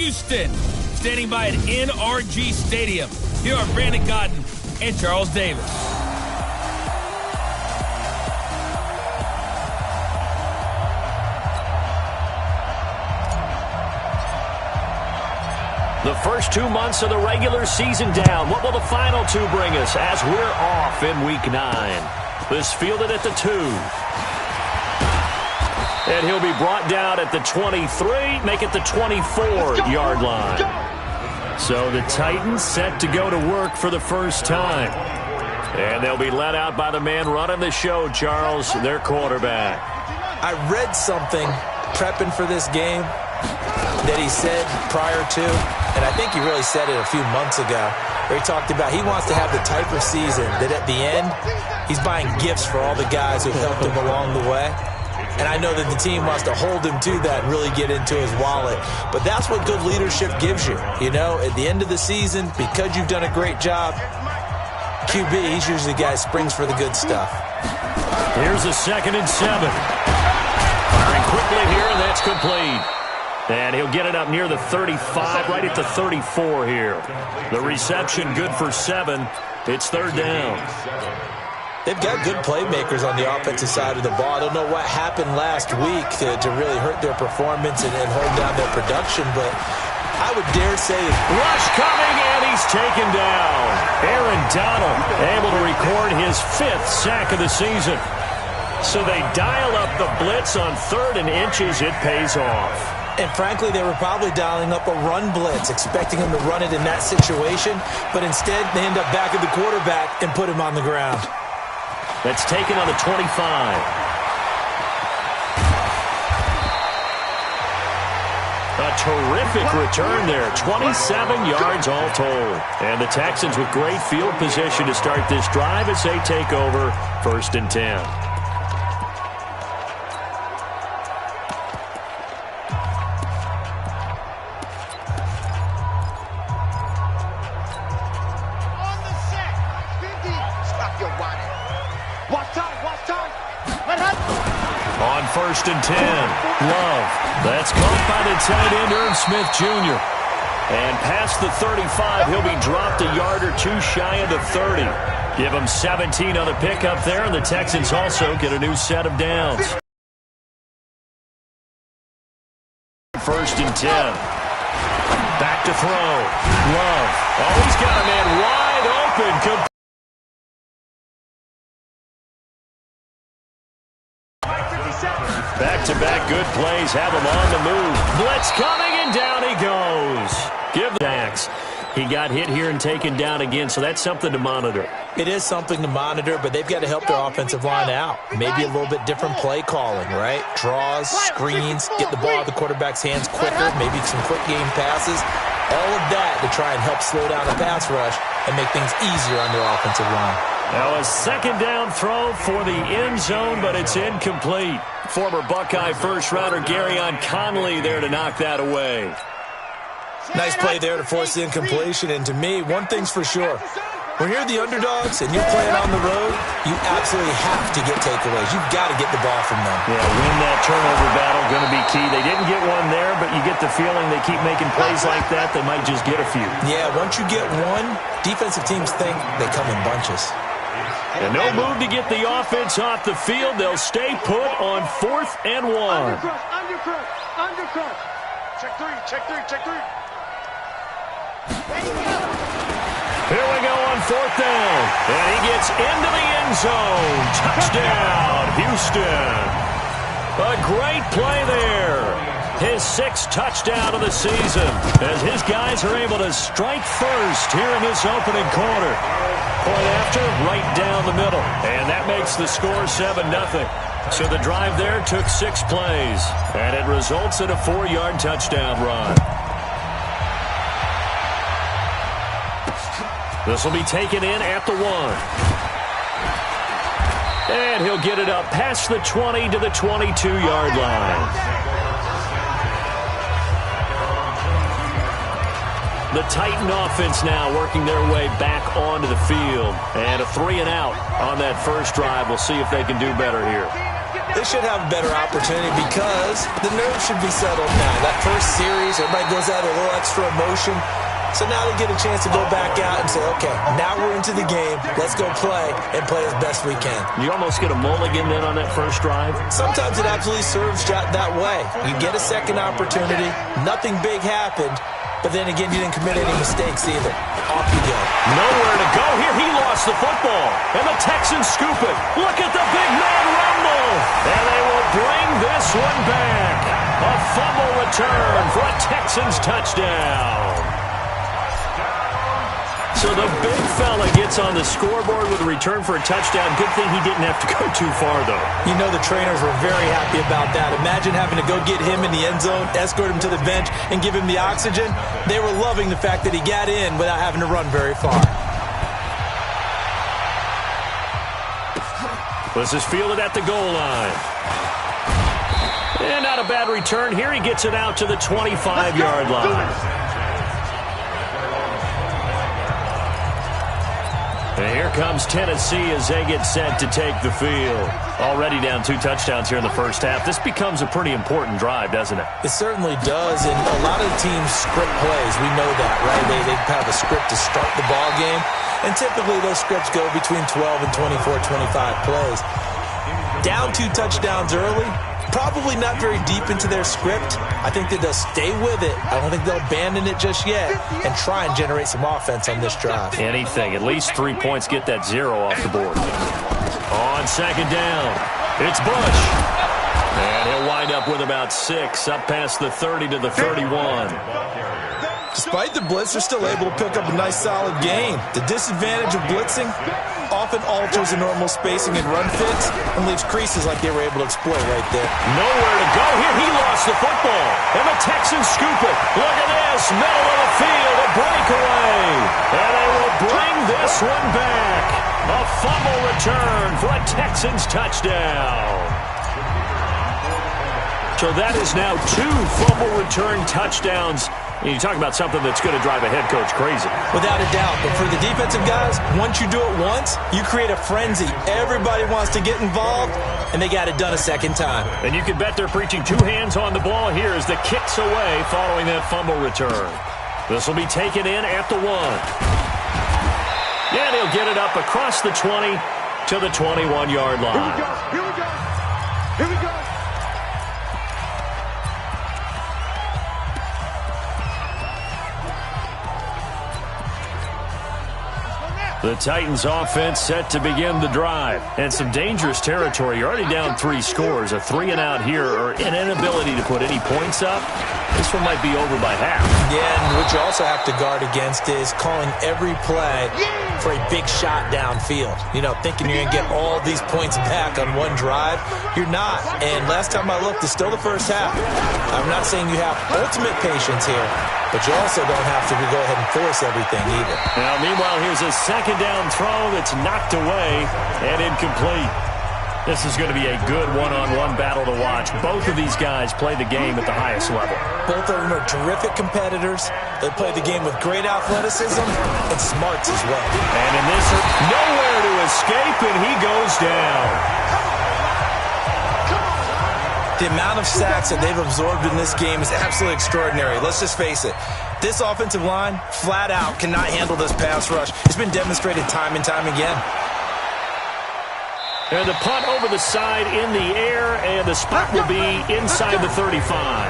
Houston, standing by at NRG Stadium. Here are Brandon Godden and Charles Davis. The first 2 months of the regular season down. What will the final two bring us as we're off in Week 9? This fielded at the 2. And he'll be brought down at the 23, make it the 24-yard line. So the Titans set to go to work for the first time. And they'll be led out by the man running the show, Charles, their quarterback. I read something prepping for this game that he said prior to, and I think he really said it a few months ago, where he talked about he wants to have the type of season that at the end, he's buying gifts for all the guys who've helped him along the way. And I know that the team wants to hold him to that and really get into his wallet. But that's what good leadership gives you. You know, at the end of the season, because you've done a great job, QB, he's usually the guy who springs for the good stuff. Here's a 2nd and 7. Firing quickly here, and that's complete. And he'll get it up near the 35, right at the 34 here. The reception good for 7. It's 3rd down. They've got good playmakers on the offensive side of the ball. I don't know what happened last week to really hurt their performance and hold down their production, but I would dare say rush coming, and he's taken down. Aaron Donald able to record his 5th sack of the season. So they dial up the blitz on 3rd and inches. It pays off. And frankly, they were probably dialing up a run blitz, expecting him to run it in that situation, but instead they end up back at the quarterback and put him on the ground. That's taken on the 25. A terrific return there. 27 yards all told. And the Texans with great field position to start this drive as they take over 1st and 10. On 1st and 10, Love. That's caught by the tight end, Irv Smith Jr. And past the 35, he'll be dropped a yard or two shy of the 30. Give him 17 on the pickup there, and the Texans also get a new set of downs. 1st and 10. Back to throw. Love. Oh, he's got a man wide open. Back-to-back good plays have him on the move. Blitz coming, and down he goes. Give the backs. He got hit here and taken down again, so that's something to monitor. It is something to monitor, but they've got to help their offensive line out. Maybe a little bit different play calling, right? Draws, screens, get the ball out of the quarterback's hands quicker, maybe some quick game passes. All of that to try and help slow down the pass rush and make things easier on their offensive line. Now a 2nd down throw for the end zone, but it's incomplete. Former Buckeye first-rounder Garyon Conley there to knock that away. Nice play there to force the incompletion, and to me, one thing's for sure. When you're the underdogs and you're playing on the road, you absolutely have to get takeaways. You've got to get the ball from them. Yeah, win that turnover battle, going to be key. They didn't get one there, but you get the feeling they keep making plays like that, they might just get a few. Yeah, once you get one, defensive teams think they come in bunches. And no move to get the offense off the field. They'll stay put on 4th and 1. Undercut. Check three. Here we go on 4th down. And he gets into the end zone. Touchdown, Houston. A great play there. His 6th touchdown of the season as his guys are able to strike first here in this opening quarter. Point after, right down the middle. And that makes the score 7-0. So the drive there took 6 plays. And it results in a 4-yard touchdown run. This will be taken in at the 1. And he'll get it up past the 20 to the 22-yard line. The Titan offense now working their way back onto the field. And a 3-and-out on that first drive. We'll see if they can do better here. they should have a better opportunity because the nerves should be settled now. That first series, everybody goes out a little extra emotion. So now they get a chance to go back out and say, okay, now we're into the game. Let's go play and play as best we can. You almost get a mulligan then on that first drive? Sometimes it absolutely serves that way. You get a second opportunity. Nothing big happened. But then again, you didn't commit any mistakes either. Off you go. Nowhere to go here. He lost the football. And the Texans scoop it. Look at the big man rumble. And they will bring this one back. A fumble return for a Texans touchdown. So the big fella gets on the scoreboard with a return for a touchdown. Good thing he didn't have to go too far, though. You know the trainers were very happy about that. Imagine having to go get him in the end zone, escort him to the bench, and give him the oxygen. They were loving the fact that he got in without having to run very far. This is fielded at the goal line. And not a bad return here. He gets it out to the 25-yard line. And here comes Tennessee as they get set to take the field. Already down 2 touchdowns here in the first half. This becomes a pretty important drive, doesn't it? It certainly does, and a lot of the teams script plays. We know that, right? They have a script to start the ball game, and typically those scripts go between 12 and 24, 25 plays. Down 2 touchdowns early, probably not very deep into their script. I think that they'll stay with it. I don't think they'll abandon it just yet and try and generate some offense on this drive. Anything. At least 3 points. Get that 0 off the board. On second down, it's Bush. And he'll wind up with about 6 up past the 30 to the 31. Despite the blitz, they're still able to pick up a nice solid gain. The disadvantage of blitzing often alters the normal spacing and run fits and leaves creases like they were able to exploit right there. Nowhere to go here. He lost the football. And the Texans scoop it. Look at this. Middle of the field. A breakaway. And they will bring this one back. A fumble return for a Texans touchdown. So that is now 2 fumble return touchdowns. You talk about something that's going to drive a head coach crazy. Without a doubt. But for the defensive guys, once you do it once, you create a frenzy. Everybody wants to get involved, and they got it done a second time. And you can bet they're preaching 2 hands on the ball here as the kick's away following that fumble return. This will be taken in at the 1. And he'll get it up across the 20 to the 21-yard line. Here we go. Here we go. The Titans offense set to begin the drive. And some dangerous territory. You're already down 3 scores. A 3 and out here, or an inability to put any points up. This one might be over by half. Yeah, and what you also have to guard against is calling every play for a big shot downfield. You know, thinking you're going to get all these points back on one drive. You're not. And last time I looked, it's still the first half. I'm not saying you have ultimate patience here, but you also don't have to go ahead and force everything either. Now, meanwhile, here's a second down throw that's knocked away and incomplete. This is going to be a good one-on-one battle to watch. Both of these guys play the game at the highest level. Both of them are terrific competitors. They play the game with great athleticism and smarts as well. And in this, nowhere to escape, and he goes down. The amount of sacks that they've absorbed in this game is absolutely extraordinary. Let's just face it. This offensive line, flat out, cannot handle this pass rush. It's been demonstrated time and time again. And the punt over the side in the air, and the spot will be inside the 35.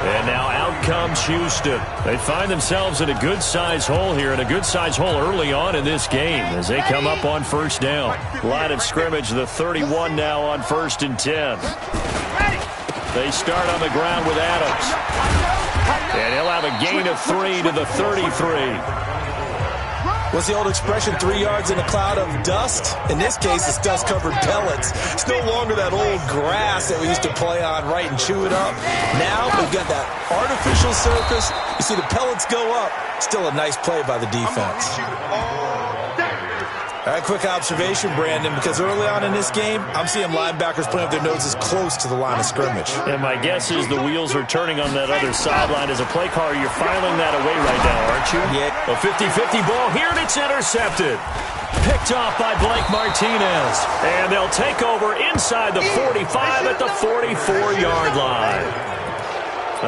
And now out comes Houston. They find themselves in a good-sized hole here, and a good-sized hole early on in this game as they come up on first down. Line of scrimmage, the 31 now on 1st and 10. They start on the ground with Adams. And he'll have a gain of 3 to the 33. What's the old expression, 3 yards in a cloud of dust? In this case, it's dust-covered pellets. It's no longer that old grass that we used to play on, right, and chew it up. Now we've got that artificial surface. You see the pellets go up. Still a nice play by the defense. All right, quick observation, Brandon, because early on in this game, I'm seeing linebackers putting up their noses close to the line of scrimmage. And my guess is the wheels are turning on that other sideline. As a play caller, you're filing that away right now, aren't you? Yeah. A 50-50 ball here, and it's intercepted. Picked off by Blake Martinez. And they'll take over inside the 45 at the 44-yard line.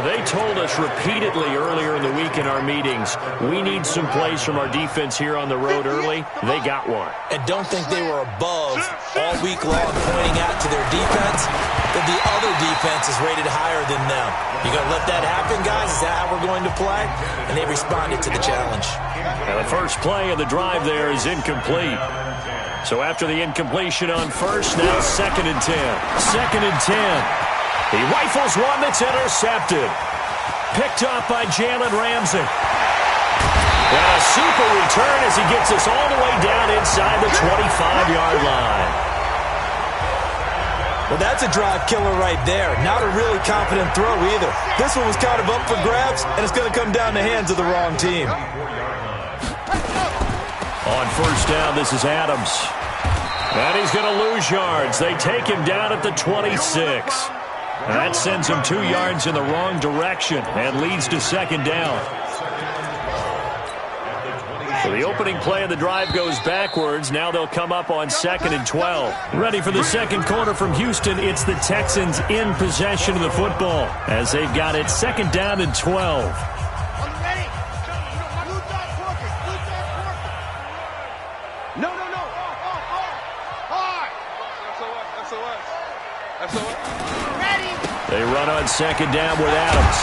They told us repeatedly earlier in the week in our meetings, we need some plays from our defense here on the road early. They got one. And don't think they were above all week long pointing out to their defense that the other defense is rated higher than them. You going to let that happen, guys? Is that how we're going to play? And they responded to the challenge. And the first play of the drive there is incomplete. So after the incompletion on first, now 2nd and 10. 2nd and 10. He rifles one that's intercepted. Picked off by Jalen Ramsey. And a super return as he gets us all the way down inside the 25-yard line. Well, that's a drive killer right there. Not a really confident throw either. This one was kind of up for grabs, and it's going to come down the hands of the wrong team. On first down, this is Adams. And he's going to lose yards. They take him down at the 26. And that sends him 2 yards in the wrong direction and leads to 2nd down. So the opening play of the drive goes backwards. Now they'll come up on 2nd and 12. Ready for the second quarter from Houston. It's the Texans in possession of the football as they've got it 2nd down and 12. They run on 2nd down with Adams.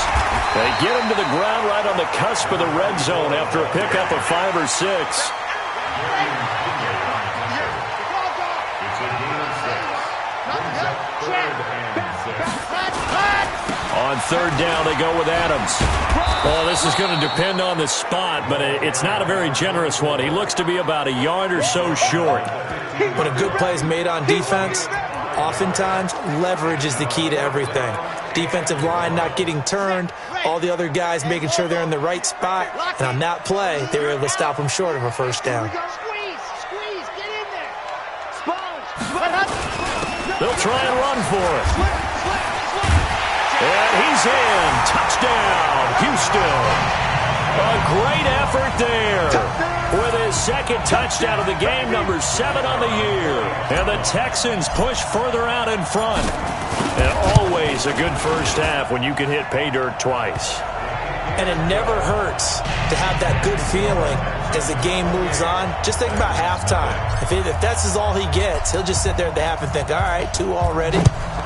They get him to the ground right on the cusp of the red zone after a pickup of 5 or 6. On 3rd down, they go with Adams. Well, this is going to depend on the spot, but it's not a very generous one. He looks to be about a yard or so short. When a good play is made on defense, oftentimes, leverage is the key to everything. Defensive line not getting turned, all the other guys making sure they're in the right spot, and on that play, they were able to stop them short of a first down. Squeeze, get in there. They'll try and run for it. And he's in. Touchdown, Houston. A great effort there. With his 2nd touchdown of the game, number 7 on the year. And the Texans push further out in front. And always a good first half when you can hit pay dirt twice. And it never hurts to have that good feeling as the game moves on. Just think about halftime. If that's all he gets, he'll just sit there at the half and think, all right, 2 already.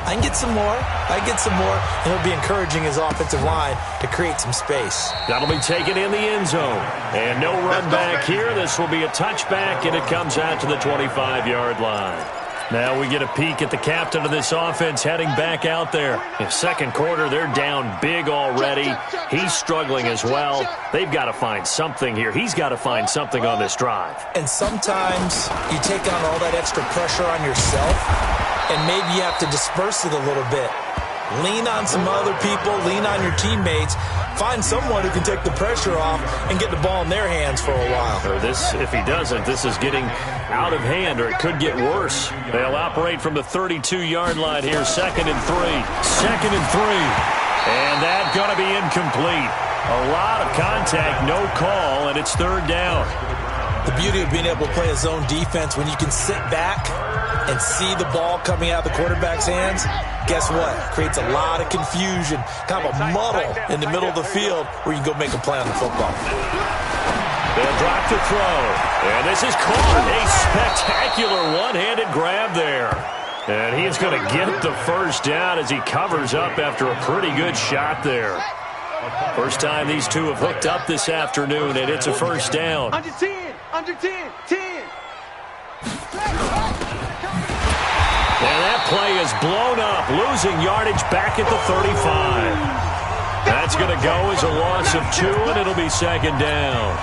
I can get some more. And he'll be encouraging his offensive line to create some space. That'll be taken in the end zone. And no run back here. This will be a touchback, and it comes out to the 25-yard line. Now we get a peek at the captain of this offense heading back out there. In 2nd quarter, they're down big already. He's struggling as well. They've got to find something here. He's got to find something on this drive. And sometimes you take on all that extra pressure on yourself, and maybe you have to disperse it a little bit. Lean on some other people. Lean on your teammates. Find someone who can take the pressure off and get the ball in their hands for a while. Or if he doesn't, this is getting out of hand, or it could get worse. They'll operate from the 32-yard line here. 2nd and 3. 2nd and 3. And that's going to be incomplete. A lot of contact, no call, and it's 3rd down. The beauty of being able to play a zone defense when you can sit back and see the ball coming out of the quarterback's hands, guess what? Creates a lot of confusion, kind of a muddle in the middle of the field where you can go make a play on the football. They'll drop to throw. And this is caught. A spectacular one-handed grab there. And he's going to get the first down as he covers up after a pretty good shot there. First time these two have hooked up this afternoon, and it's a first down. Under 10, 10. And that play is blown up, losing yardage back at the 35. That's going to go as a loss of 2, and it'll be 2nd down.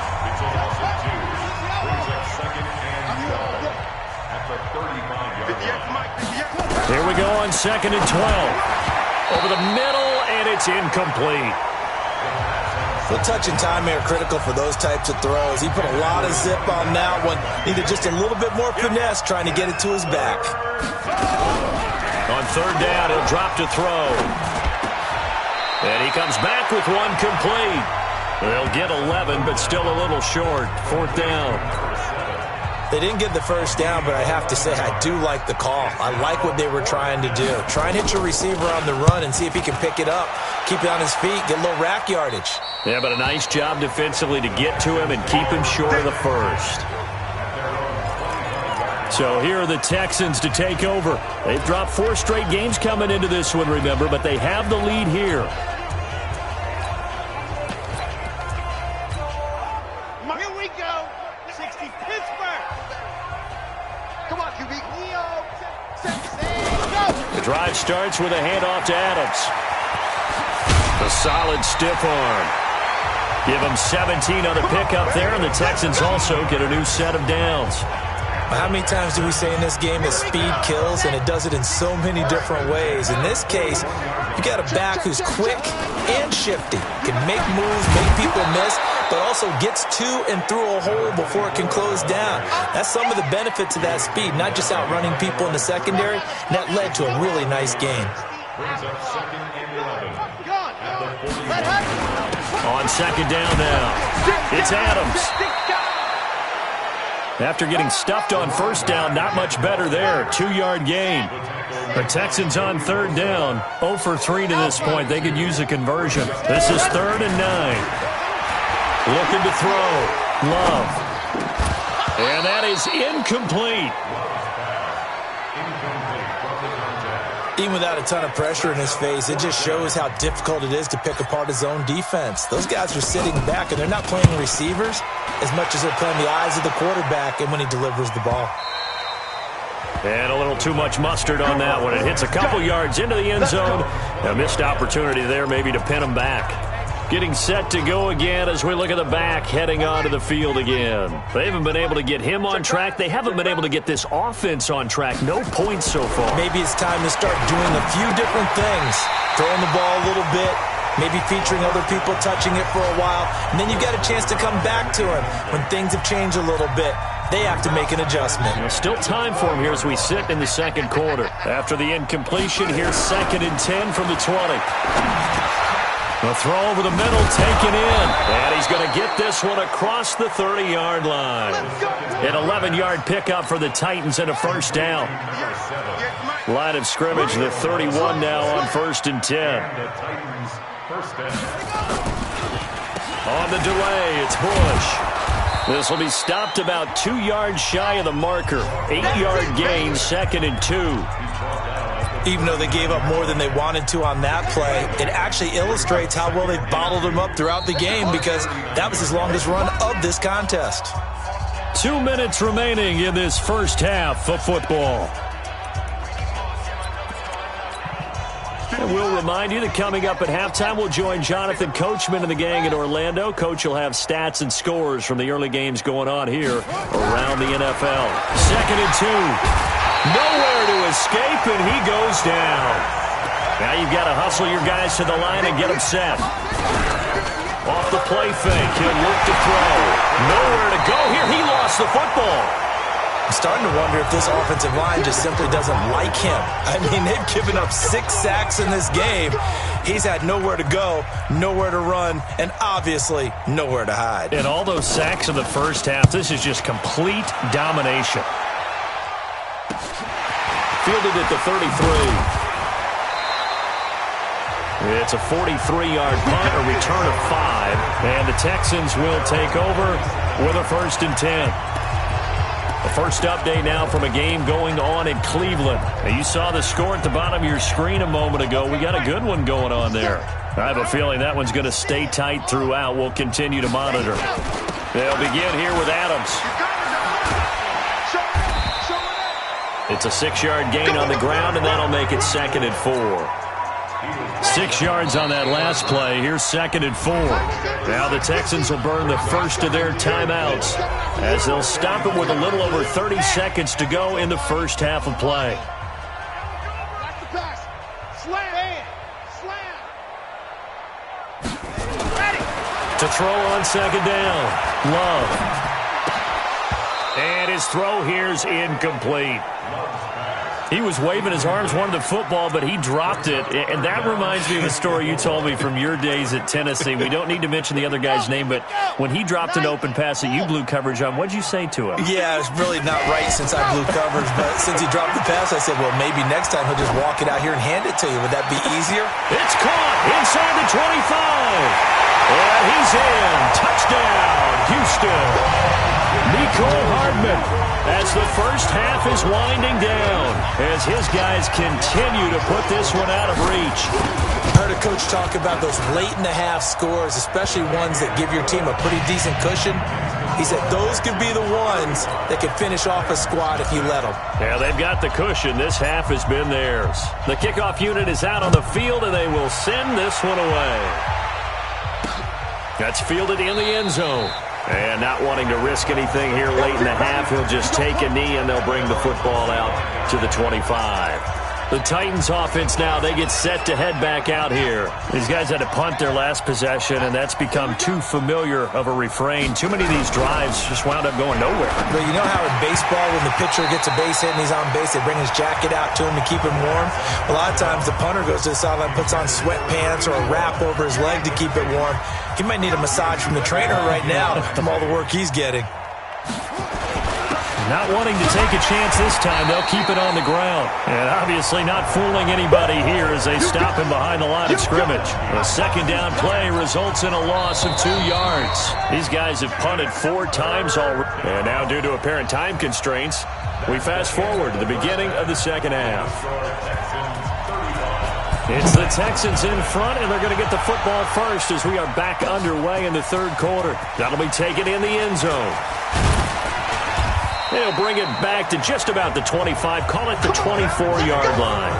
Here we go on 2nd and 12. Over the middle, and it's incomplete. The touch and time are critical for those types of throws. He put a lot of zip on that one. Needed just a little bit more finesse trying to get it to his back. On 3rd down, he'll drop to throw. And he comes back with one complete. They'll get 11, but still a little short. 4th down. They didn't get the first down, but I have to say I do like the call. I like what they were trying to do. Try and hit your receiver on the run and see if he can pick it up, keep it on his feet, get a little rack yardage. Yeah, but a nice job defensively to get to him and keep him short of the first. So here are the Texans to take over. They've dropped 4 straight games coming into this one, remember, but they have the lead here. Here we go. 60 Pittsburgh. Come on, QB. Go. The drive starts with a handoff to Adams. A solid stiff arm. Give them 17 on the pickup there, and the Texans also get a new set of downs. How many times do we say in this game that speed kills, and it does it in so many different ways? In this case, you got a back who's quick and shifty, can make moves, make people miss, but also gets to and through a hole before it can close down. That's some of the benefits of that speed, not just outrunning people in the secondary, and that led to a really nice game. On second down now, it's Adams. After getting stuffed on first down, not much better there. 2-yard gain. The Texans on third down. 0 for 3 to this point. They could use a conversion. This is 3rd and 9. Looking to throw. Love. And that is incomplete. Even without a ton of pressure in his face, it just shows how difficult it is to pick apart his own defense. Those guys are sitting back, and they're not playing receivers as much as they're playing the eyes of the quarterback and when he delivers the ball. And a little too much mustard on that one. It hits a couple yards into the end zone. A missed opportunity there maybe to pin him back. Getting set to go again as we look at the back heading onto the field again. They haven't been able to get him on track. They haven't been able to get this offense on track. No points so far. Maybe it's time to start doing a few different things. Throwing the ball a little bit, maybe featuring other people touching it for a while, and then you've got a chance to come back to him when things have changed a little bit. They have to make an adjustment. Still time for him here as we sit in the second quarter. After the incompletion, here's 2nd and 10 from the 20. The throw over the middle, taken in. And he's going to get this one across the 30-yard line. An 11-yard pickup for the Titans and a first down. Line of scrimmage, the 31 now on 1st and 10. On the delay, it's Bush. This will be stopped about 2 yards shy of the marker. 8-yard gain, 2nd and 2. Even though they gave up more than they wanted to on that play, it actually illustrates how well they bottled him up throughout the game because that was his longest run of this contest. 2 minutes remaining in this first half of football. And we'll remind you that coming up at halftime, we'll join Jonathan Coachman and the gang in Orlando. Coach will have stats and scores from the early games going on here around the NFL. 2nd and 2. Nowhere to escape, and he goes down. Now you've got to hustle your guys to the line and get them set. Off the play fake, he'll look to throw. Nowhere to go here. He lost the football. I'm starting to wonder if this offensive line just simply doesn't like him. I mean, they've given up 6 sacks in this game. He's had nowhere to go, nowhere to run, and obviously nowhere to hide. And all those sacks in the first half, this is just complete domination. Fielded at the 33. It's a 43-yard punt, a return of 5. And the Texans will take over with a 1st and 10. The first update now from a game going on in Cleveland. Now, you saw the score at the bottom of your screen a moment ago. We got a good one going on there. I have a feeling that one's going to stay tight throughout. We'll continue to monitor. They'll begin here with Adams. It's a 6-yard gain on the ground, and that'll make it 2nd and 4. 6 yards on that last play. Here's 2nd and 4. Now the Texans will burn the first of their timeouts as they'll stop it with a little over 30 seconds to go in the first half of play. To throw on 2nd down. Love. And his throw here's incomplete. He was waving his arms, wanted the football, but he dropped it. And that reminds me of a story you told me from your days at Tennessee. We don't need to mention the other guy's name, but when he dropped an open pass that you blew coverage on, what did you say to him? Yeah, it's really not right since I blew coverage, but since he dropped the pass, I said, well, maybe next time he'll just walk it out here and hand it to you. Would that be easier? It's caught inside the 25. And he's in. Touchdown, Houston. Nicole Hardman, as the first half is winding down, as his guys continue to put this one out of reach. I heard a coach talk about those late-in-the-half scores, especially ones that give your team a pretty decent cushion. He said those could be the ones that could finish off a squad if you let them. Yeah, they've got the cushion. This half has been theirs. The kickoff unit is out on the field, and they will send this one away. That's fielded in the end zone. And not wanting to risk anything here late in the half, he'll just take a knee, and they'll bring the football out to the 25. The Titans offense now, they get set to head back out here. These guys had to punt their last possession, and that's become too familiar of a refrain. Too many of these drives just wound up going nowhere. But you know how in baseball, when the pitcher gets a base hit and he's on base, they bring his jacket out to him to keep him warm? A lot of times the punter goes to the sideline, puts on sweatpants or a wrap over his leg to keep it warm. He might need a massage from the trainer right now from all the work he's getting. Not wanting to take a chance this time, they'll keep it on the ground. And obviously not fooling anybody here as they stop him behind the line of scrimmage. A second down play results in a loss of 2 yards. These guys have punted 4 times already. And now due to apparent time constraints, we fast forward to the beginning of the second half. It's the Texans in front, and they're going to get the football first as we are back underway in the third quarter. That'll be taken in the end zone. They'll bring it back to just about the 25, call it the 24-yard line.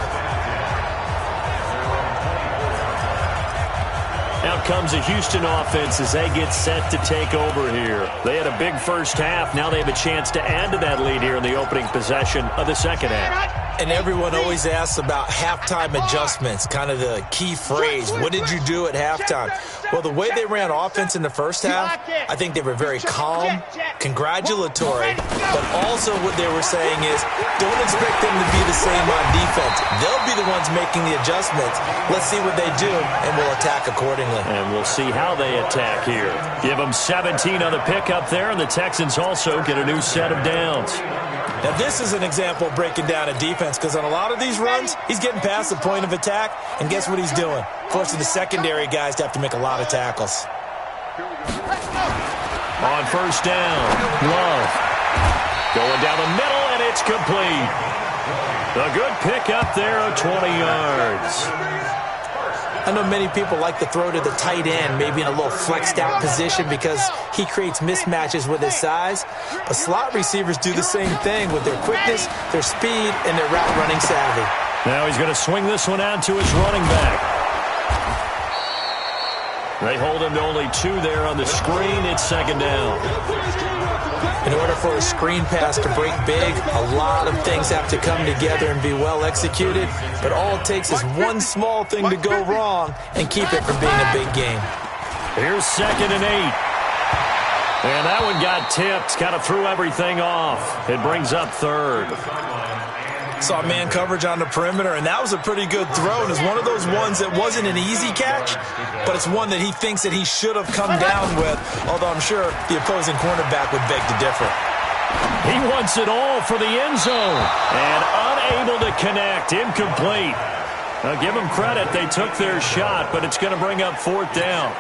Out comes the Houston offense as they get set to take over here. They had a big first half. Now they have a chance to add to that lead here in the opening possession of the second half. And everyone always asks about halftime adjustments, kind of the key phrase. What did you do at halftime? Well, the way they ran offense in the first half, I think they were very calm, congratulatory, but also what they were saying is don't expect them to be the same on defense. They'll be the ones making the adjustments. Let's see what they do, and we'll attack accordingly. And we'll see how they attack here. Give them 17 on the pickup there, and the Texans also get a new set of downs. Now, this is an example of breaking down a defense because on a lot of these runs, he's getting past the point of attack, and guess what he's doing? Forcing the secondary guys to have to make a lot of tackles. On first down, Love. Going down the middle, and it's complete. A good pickup there of 20 yards. I know many people like to throw to the tight end, maybe in a little flexed out position because he creates mismatches with his size. But slot receivers do the same thing with their quickness, their speed, and their route running savvy. Now he's going to swing this one out to his running back. They hold him to only 2 there on the screen. It's second down. In order for a screen pass to break big, a lot of things have to come together and be well executed. But all it takes is one small thing to go wrong and keep it from being a big game. Here's 2nd and 8. And that one got tipped. Kind of threw everything off. It brings up 3rd. Saw man coverage on the perimeter, and that was a pretty good throw. And it's one of those ones that wasn't an easy catch, but it's one that he thinks that he should have come down with, although I'm sure the opposing cornerback would beg to differ. He wants it all for the end zone, and unable to connect. Incomplete. Now, give them credit. They took their shot, but it's going to bring up 4th down.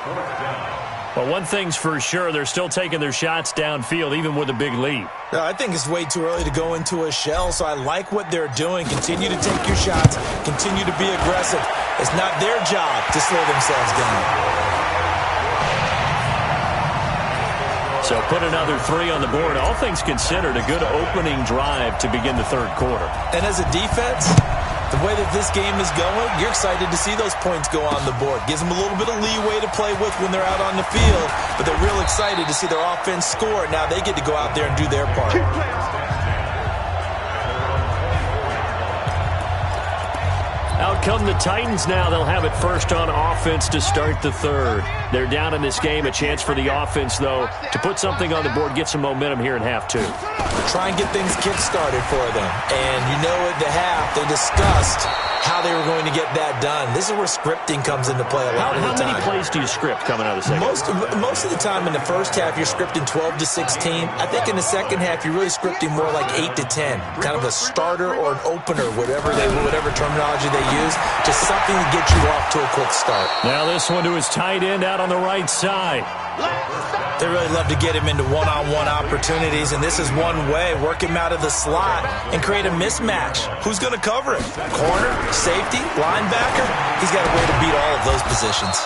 Well, one thing's for sure, they're still taking their shots downfield, even with a big lead. I think it's way too early to go into a shell, so I like what they're doing. Continue to take your shots. Continue to be aggressive. It's not their job to slow themselves down. So put another 3 on the board. All things considered, a good opening drive to begin the third quarter. And as a defense, the way that this game is going, you're excited to see those points go on the board. Gives them a little bit of leeway to play with when they're out on the field, but they're real excited to see their offense score. Now they get to go out there and do their part. Out come the Titans now. They'll have it first on offense to start the third. They're down in this game. A chance for the offense, though, to put something on the board, get some momentum here in half two. Try and get things kick-started for them. And you know at the half, they discussed how they were going to get that done. This is where scripting comes into play a lot of the time. How many plays do you script coming out of the second? Most of the time in the first half, you're scripting 12 to 16. I think in the second half, you're really scripting more like 8 to 10. Kind of a starter or an opener, whatever terminology they use. Just something to get you off to a quick start. Now this one to his tight end out on the right side. They really love to get him into one-on-one opportunities, and this is one way. Work him out of the slot and create a mismatch. Who's going to cover him? Corner, safety, linebacker? He's got a way to beat all of those positions.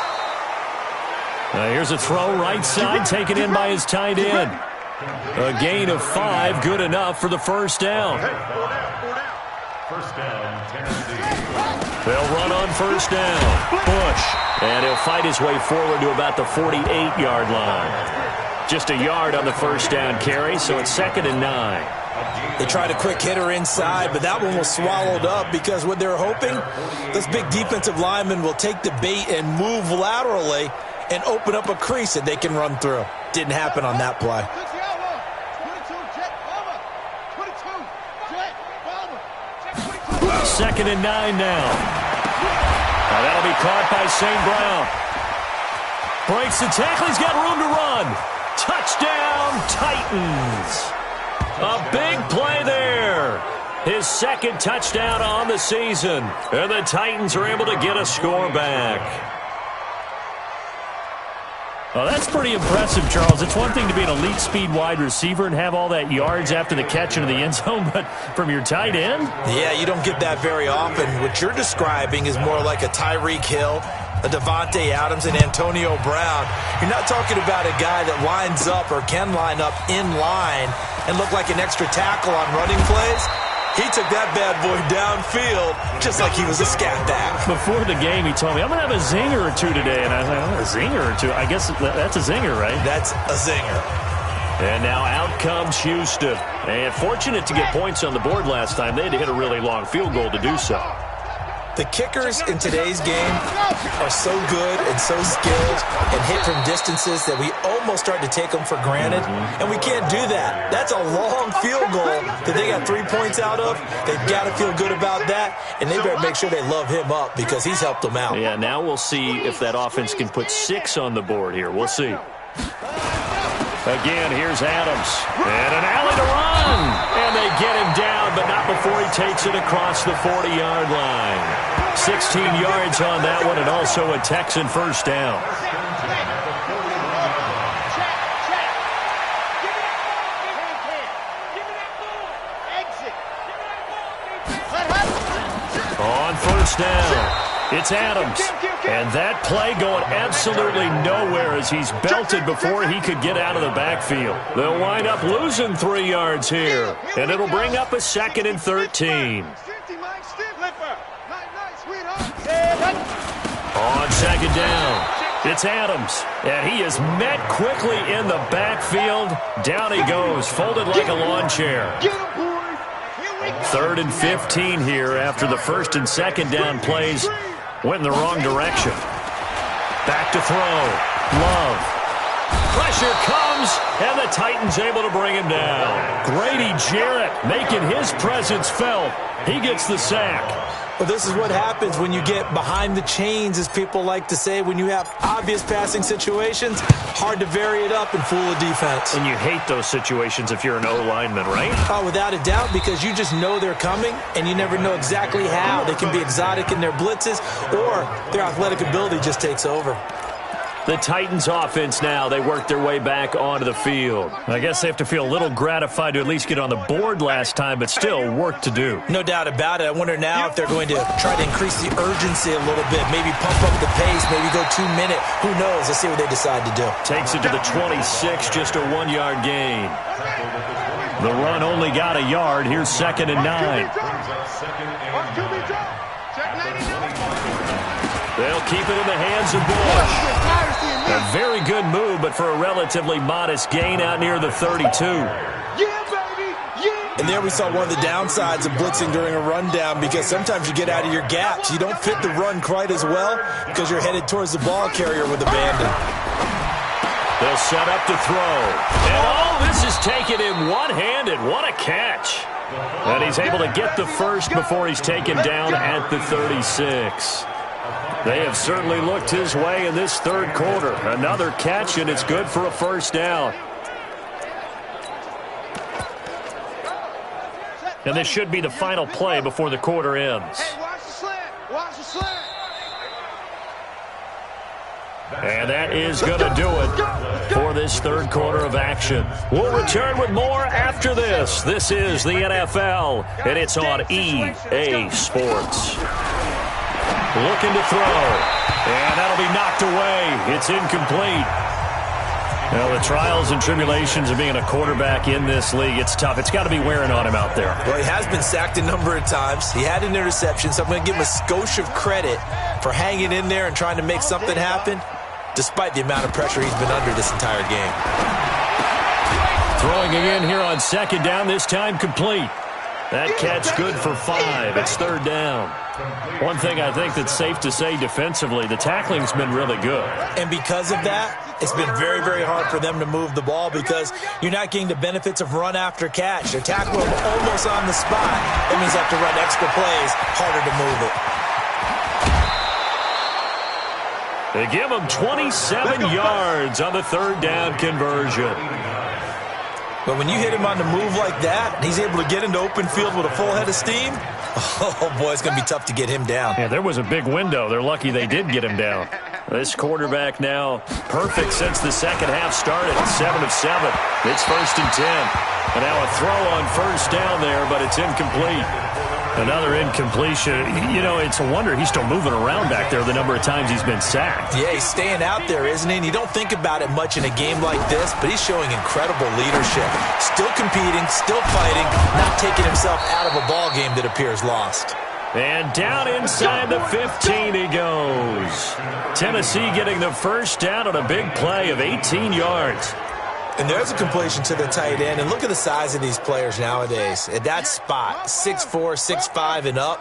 Here's a throw right side, taken in by his tight end. A gain of 5, good enough for the first down. First down, Tennessee. They'll run on first down. Bush. And he'll fight his way forward to about the 48-yard line. Just a yard on the first down carry, so it's 2nd and 9. They tried a quick hitter inside, but that one was swallowed up because what they're hoping, this big defensive lineman will take the bait and move laterally and open up a crease that they can run through. Didn't happen on that play. 2nd and 9 now. That'll be caught by St. Brown. Breaks the tackle. He's got room to run. Touchdown, Titans. A big play there. His 2nd touchdown on the season. And the Titans are able to get a score back. Well, that's pretty impressive, Charles. It's one thing to be an elite speed wide receiver and have all that yards after the catch into the end zone, but from your tight end? Yeah, you don't get that very often. What you're describing is more like a Tyreek Hill, a Devontae Adams, and Antonio Brown. You're not talking about a guy that lines up or can line up in line and look like an extra tackle on running plays. He took that bad boy downfield just like he was a scat back. Before the game, he told me, I'm going to have a zinger or two today. And I was like, oh, a zinger or two? I guess that's a zinger, right? That's a zinger. And now out comes Houston. And fortunate to get points on the board last time. They had to hit a really long field goal to do so. The kickers in today's game are so good and so skilled and hit from distances that we almost start to take them for granted, and we can't do that. That's a long field goal that they got 3 points out of. They've got to feel good about that, and they better make sure they love him up because he's helped them out. Yeah, now we'll see if that offense can put 6 on the board here. We'll see. Again, here's Adams. And an alley to run. And they get him down, but not before he takes it across the 40-yard line. 16 yards on that one, and also a Texan first down. On first down. It's Adams, and that play going absolutely nowhere as he's belted before he could get out of the backfield. They'll wind up losing 3 yards here, and it'll bring up a 2nd and 13. On 2nd down, it's Adams, and he is met quickly in the backfield. Down he goes, folded like a lawn chair. 3rd and 15 here after the 1st and 2nd down plays went in the wrong direction. Back to throw. Love. Pressure comes, and the Titans able to bring him down. Grady Jarrett making his presence felt. He gets the sack. Well, this is what happens when you get behind the chains, as people like to say. When you have obvious passing situations, hard to vary it up and fool a defense. And you hate those situations if you're an O-lineman, right? Oh, without a doubt, because you just know they're coming, and you never know exactly how. They can be exotic in their blitzes, or their athletic ability just takes over. The Titans offense now, they work their way back onto the field. I guess they have to feel a little gratified to at least get on the board last time, but still work to do. No doubt about it. I wonder now if they're going to try to increase the urgency a little bit, maybe pump up the pace, maybe go 2 minute. Who knows? Let's see what they decide to do. Takes it to the 26, just a 1-yard gain. The run only got a yard. Here's 2nd and 9. They'll keep it in the hands of Bush. A very good move, but for a relatively modest gain out near the 32. Yeah, baby! Yeah! And there we saw one of the downsides of blitzing during a rundown, because sometimes you get out of your gaps. You don't fit the run quite as well because you're headed towards the ball carrier with abandon. They'll set up to throw. And all this is taken in one-handed. What a catch. And he's able to get the first before he's taken down at the 36. They have certainly looked his way in this third quarter. Another catch, and it's good for a first down. And this should be the final play before the quarter ends. Hey, watch the slant. Watch the slant. And that is going to do it for this third quarter of action. We'll return with more after this. This is the NFL, and it's on EA Sports. Looking to throw, and that'll be knocked away. It's incomplete. Well, the trials and tribulations of being a quarterback in this league, it's tough. It's got to be wearing on him out there. Well, he has been sacked a number of times. He had an interception, so I'm going to give him a skosh of credit for hanging in there and trying to make something happen, despite the amount of pressure he's been under this entire game. Throwing again here on second down, this time complete. That catch good for 5. It's third down. One thing I think that's safe to say defensively, the tackling's been really good. And because of that, it's been very, very hard for them to move the ball because you're not getting the benefits of run after catch. They're tackling him almost on the spot. That means they have to run extra plays, harder to move it. They give him 27 yards on the third down conversion. But when you hit him on the move like that, and he's able to get into open field with a full head of steam, oh, boy, it's going to be tough to get him down. Yeah, there was a big window. They're lucky they did get him down. This quarterback now perfect since the second half started. 7 of 7. It's first and 10. And now a throw on first down there, but it's incomplete. Another incompletion. You know, it's a wonder he's still moving around back there the number of times he's been sacked. Yeah, he's staying out there, isn't he? And you don't think about it much in a game like this, but he's showing incredible leadership. Still competing, still fighting, not taking himself out of a ball game that appears lost. And down inside the 15 he goes. Tennessee getting the first down on a big play of 18 yards. And there's a completion to the tight end. And look at the size of these players nowadays. At that spot, 6'4", 6'5", and up.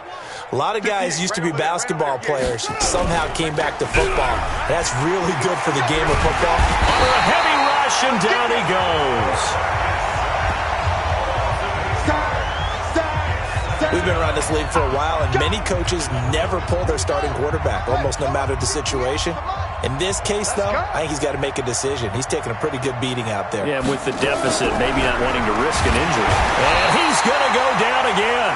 A lot of guys used to be basketball players. Somehow came back to football. That's really good for the game of football. For a heavy rush, and down he goes. We've been around this league for a while, and many coaches never pull their starting quarterback, almost no matter the situation. In this case, though, I think he's got to make a decision. He's taking a pretty good beating out there. Yeah, with the deficit, maybe not wanting to risk an injury. And he's going to go down again.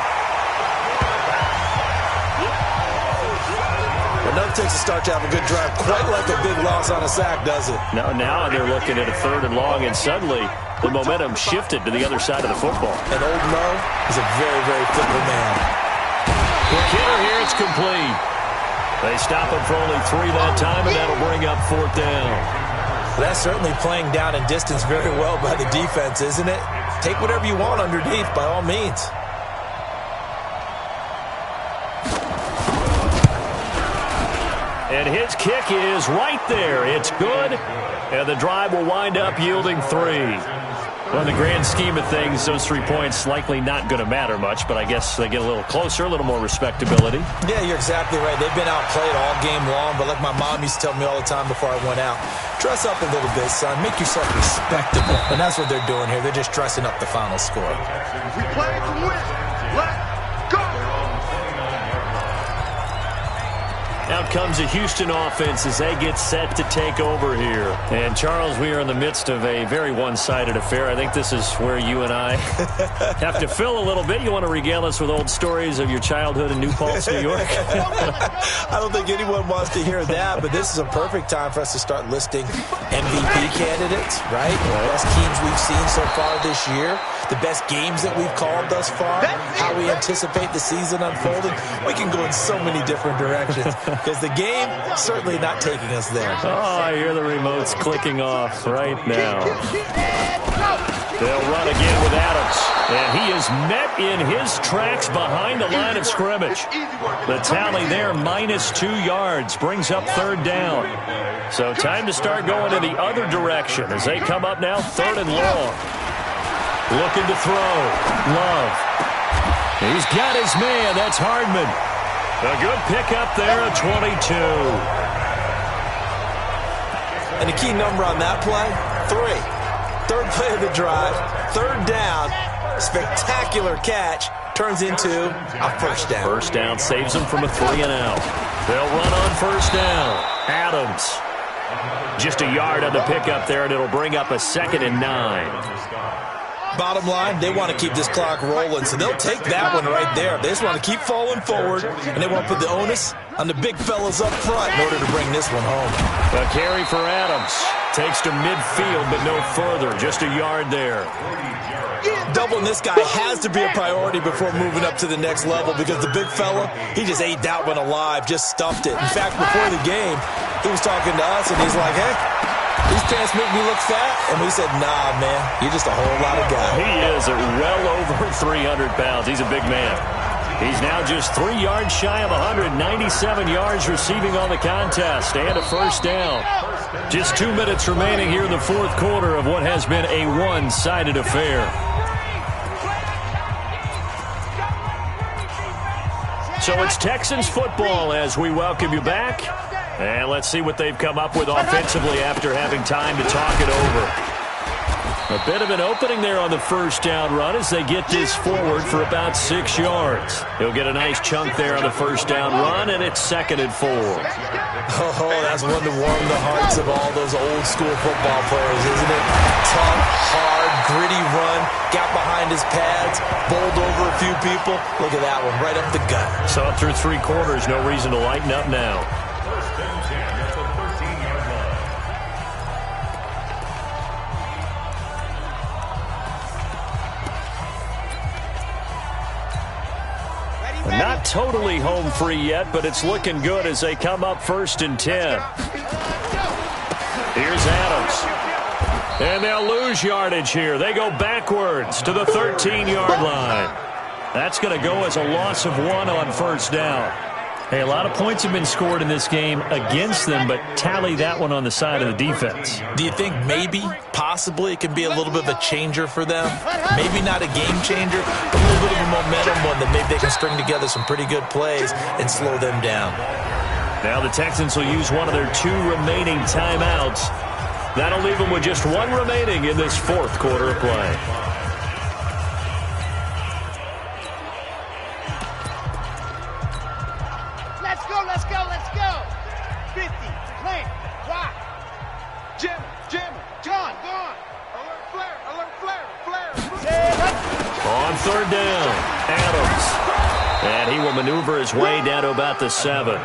Enough takes a start to have a good drive, quite like a big loss on a sack, does it? Now they're looking at a third and long, and suddenly the momentum shifted to the other side of the football. And old Mo is a very, very fickle man. Quick hitter here, it's complete. They stop him for only 3 that time, and that'll bring up fourth down. Well, that's certainly playing down and distance very well by the defense, isn't it? Take whatever you want underneath, by all means. And his kick is right there. It's good, and the drive will wind up yielding 3. Well, in the grand scheme of things, those 3 points likely not going to matter much, but I guess they get a little closer, a little more respectability. Yeah, you're exactly right. They've been outplayed all game long, but like my mom used to tell me all the time before I went out, dress up a little bit, son. Make yourself respectable. And that's what they're doing here. They're just dressing up the final score. We play to win. Let's go. Out comes the Houston offense as they get set to take over here. And, Charles, we are in the midst of a very one-sided affair. I think this is where you and I have to fill a little bit. You want to regale us with old stories of your childhood in New Paltz, New York? I don't think anyone wants to hear that, but this is a perfect time for us to start listing MVP candidates, right? The best teams we've seen so far this year, the best games that we've called thus far, how we anticipate the season unfolding. We can go in so many different directions. Because the game certainly not taking us there. Oh, I hear the remotes clicking off right now. They'll run again with Adams. And he is met in his tracks behind the line of scrimmage. The tally there, -2 yards, brings up third down. So time to start going in the other direction as they come up now, 3rd and long. Looking to throw. Love. He's got his man. That's Hardman. A good pickup there at 22. And the key number on that play, 3. Third play of the drive, third down, spectacular catch, turns into a first down. First down saves them from a 3-and-out. They'll run on first down. Adams. Just a yard on the pickup there, and it'll bring up a 2nd and 9. Bottom line, they want to keep this clock rolling, so they'll take that one right there. They just want to keep falling forward, and they want to put the onus on the big fellas up front in order to bring this one home. A carry for Adams. Takes to midfield, but no further. Just a yard there. Doubling this guy has to be a priority before moving up to the next level because the big fella, he just ate that one alive, just stuffed it. In fact, before the game, he was talking to us, and he's like, hey, these pants make me look fat. And we said, nah, man, you're just a whole lot of guy. He is at well over 300 pounds. He's a big man. He's now just 3 yards shy of 197 yards receiving on the contest and a first down. Just 2 minutes remaining here in the fourth quarter of what has been a one-sided affair. So it's Texans football as we welcome you back. And let's see what they've come up with offensively after having time to talk it over. A bit of an opening there on the first down run as they get this forward for about 6 yards. He'll get a nice chunk there on the first down run, and it's 2nd and 4. Oh, that's one to warm the hearts of all those old school football players, isn't it? Tough, hard, gritty run, got behind his pads, bowled over a few people. Look at that one, right up the gut. So up through 3 quarters, no reason to lighten up now. First and 10 at the 13-yard line. Not totally home free yet, but it's looking good as they come up 1st and 10. Here's Adams. And they'll lose yardage here. They go backwards to the 13-yard line. That's going to go as a loss of 1 on first down. Hey, a lot of points have been scored in this game against them, but tally that one on the side of the defense. Do you think maybe, possibly, it can be a little bit of a changer for them? Maybe not a game changer, but a little bit of a momentum one that maybe they can string together some pretty good plays and slow them down. Now the Texans will use one of their 2 remaining timeouts. That'll leave them with just 1 remaining in this fourth quarter of play. Let's go. 50, plant, rock. Jim, gone. Alert flare. On third down, Adams. And he will maneuver his way down to about the 7.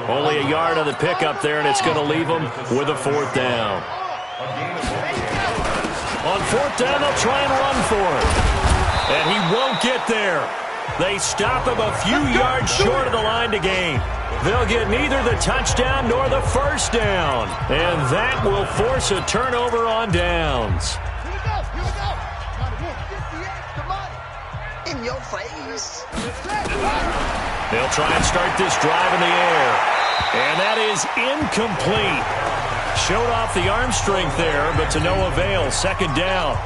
Only a yard on the pickup there, and it's going to leave him with a 4th down. On 4th down, they'll try and run for it. And he won't get there. They stop him a few yards short of the line to gain. They'll get neither the touchdown nor the first down. And that will force a turnover on downs. Here we go. In your face. They'll try and start this drive in the air. And that is incomplete. Showed off the arm strength there, but to no avail. 2nd down.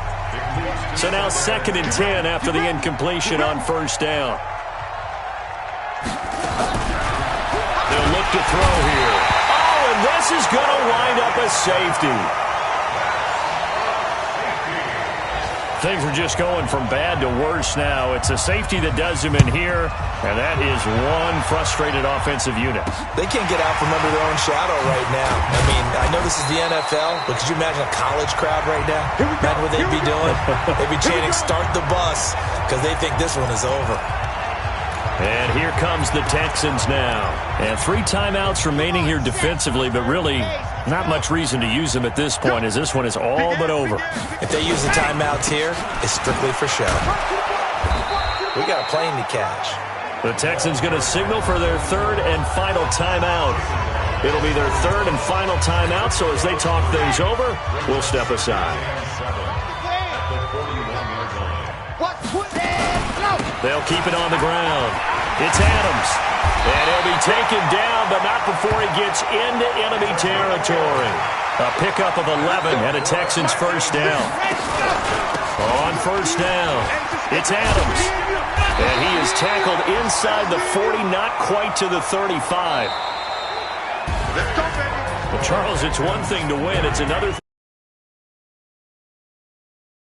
So now 2nd and 10 after the incompletion on first down. They'll look to throw here. Oh, and this is going to wind up a safety. Things are just going from bad to worse now. It's a safety that does him in here, and that is one frustrated offensive unit. They can't get out from under their own shadow right now. I mean, I know this is the NFL, but could you imagine a college crowd right now? Imagine what they'd be doing. They'd be chanting, start the bus, because they think this one is over. And here comes the Texans now. And 3 timeouts remaining here defensively, but really not much reason to use them at this point as this one is all but over. If they use the timeouts here, it's strictly for show. We got a plane to catch. The Texans going to signal for their 3rd and final timeout. It'll be their 3rd and final timeout, so as they talk things over, we'll step aside. They'll keep it on the ground. It's Adams. And he'll be taken down, but not before he gets into enemy territory. A pickup of 11 and a Texans first down. On first down, it's Adams. And he is tackled inside the 40, not quite to the 35. Let's go, baby. Well, Charles, it's one thing to win. It's another thing.